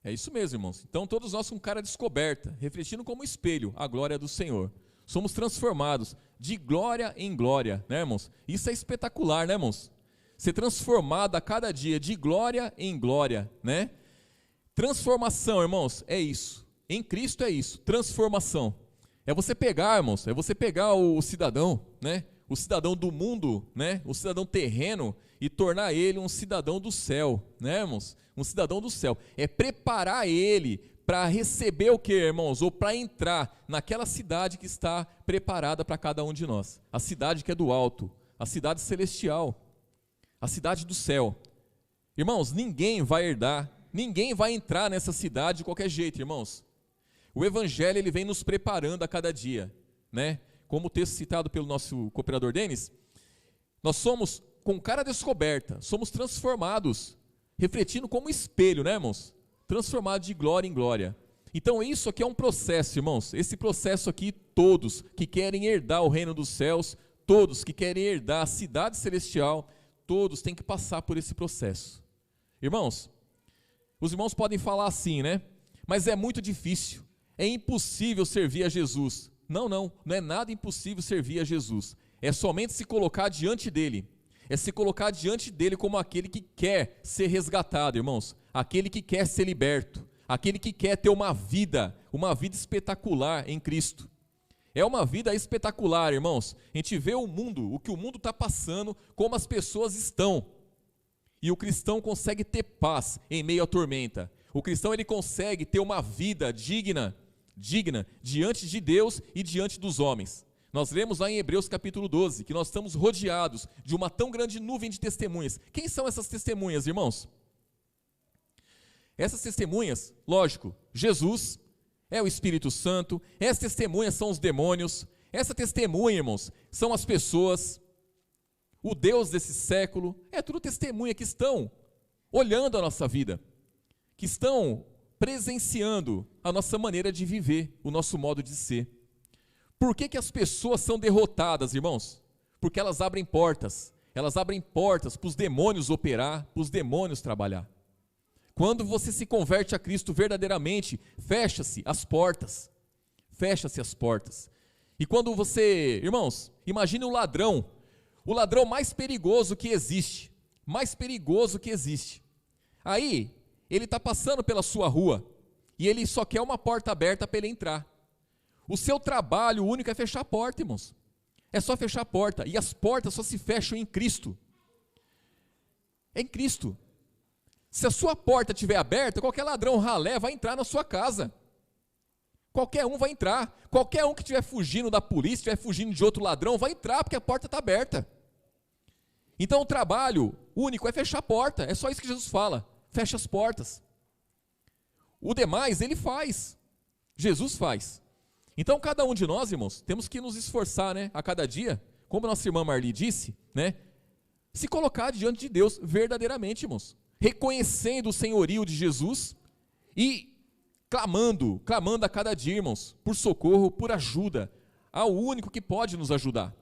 É isso mesmo, irmãos. Então todos nós com cara descoberta, refletindo como espelho a glória do Senhor. Somos transformados de glória em glória, né, irmãos? Isso é espetacular, né, irmãos? Ser transformado a cada dia de glória em glória, né? Transformação, irmãos, é isso. Em Cristo é isso, transformação. É você pegar, irmãos, o cidadão, né? O cidadão do mundo, né? O cidadão terreno, e tornar ele um cidadão do céu, né, irmãos? Um cidadão do céu. É preparar ele para receber o que, irmãos? Ou para entrar naquela cidade que está preparada para cada um de nós. A cidade que é do alto, a cidade celestial, a cidade do céu. Irmãos, ninguém vai herdar, ninguém vai entrar nessa cidade de qualquer jeito, irmãos. O evangelho, ele vem nos preparando a cada dia, né? como o texto citado pelo nosso cooperador Denis, nós somos com cara descoberta, somos transformados, refletindo como espelho, né, irmãos? Transformados de glória em glória. Então isso aqui é um processo, irmãos. Esse processo aqui, todos que querem herdar o reino dos céus, todos que querem herdar a cidade celestial, todos têm que passar por esse processo. Irmãos, os irmãos podem falar assim, né? Mas é muito difícil, é impossível servir a Jesus. Não é nada impossível servir a Jesus. É somente se colocar diante dele. É se colocar diante dele como aquele que quer ser resgatado, irmãos. Aquele que quer ser liberto. Aquele que quer ter uma vida espetacular em Cristo. É uma vida espetacular, irmãos. A gente vê o mundo, o que o mundo está passando, como as pessoas estão. E o cristão consegue ter paz em meio à tormenta. O cristão ele consegue ter uma vida digna diante de Deus e diante dos homens. Nós lemos lá em Hebreus capítulo 12, que nós estamos rodeados de uma tão grande nuvem de testemunhas. Quem são essas testemunhas, irmãos? Essas testemunhas, lógico, Jesus, é o Espírito Santo, essas testemunhas são os demônios, essa testemunha, irmãos, são as pessoas, o Deus desse século, é tudo testemunha que estão olhando a nossa vida, que estão presenciando a nossa maneira de viver, o nosso modo de ser. Por que as pessoas são derrotadas, irmãos? Porque elas abrem portas para os demônios operar, para os demônios trabalhar. Quando você se converte a Cristo verdadeiramente, fecha-se as portas. E quando você, irmãos, imagine o ladrão mais perigoso que existe. Aí, ele está passando pela sua rua, e ele só quer uma porta aberta para ele entrar. O seu trabalho único é fechar a porta, irmãos. É só fechar a porta, e as portas só se fecham em Cristo. É em Cristo. Se a sua porta estiver aberta, qualquer ladrão ralé vai entrar na sua casa. Qualquer um vai entrar. Qualquer um que estiver fugindo da polícia, estiver fugindo de outro ladrão, vai entrar, porque a porta está aberta. Então o trabalho único é fechar a porta. É só isso que Jesus fala. Fecha as portas. O demais, ele faz. Jesus faz. Então cada um de nós, irmãos, temos que nos esforçar, né, a cada dia, como nossa irmã Marli disse, né, se colocar diante de Deus verdadeiramente, irmãos. Reconhecendo o senhorio de Jesus e clamando a cada dia, irmãos, por socorro, por ajuda, ao único que pode nos ajudar.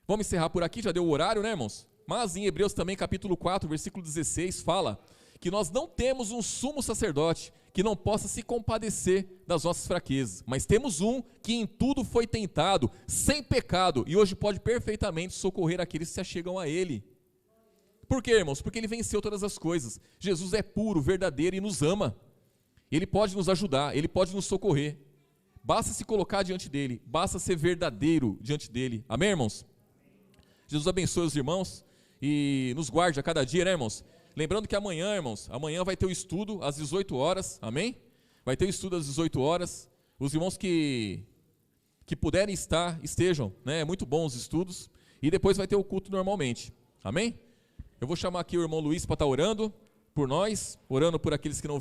Vamos encerrar por aqui, já deu o horário, né, irmãos? Mas em Hebreus também, capítulo 4, versículo 16, fala que nós não temos um sumo sacerdote que não possa se compadecer das nossas fraquezas, mas temos um que em tudo foi tentado, sem pecado, e hoje pode perfeitamente socorrer aqueles que se achegam a ele. Por quê, irmãos? Porque ele venceu todas as coisas. Jesus é puro, verdadeiro e nos ama. Ele pode nos ajudar, ele pode nos socorrer. Basta se colocar diante dele, basta ser verdadeiro diante dele. Amém, irmãos? Jesus abençoe os irmãos e nos guarde a cada dia, né, irmãos? Lembrando que amanhã, irmãos, amanhã vai ter o estudo às 18 horas, amém? Vai ter o estudo às 18 horas. Os irmãos que puderem estar, estejam, né? É muito bom os estudos. E depois vai ter o culto normalmente, amém? Eu vou chamar aqui o irmão Luiz para estar orando por nós, orando por aqueles que não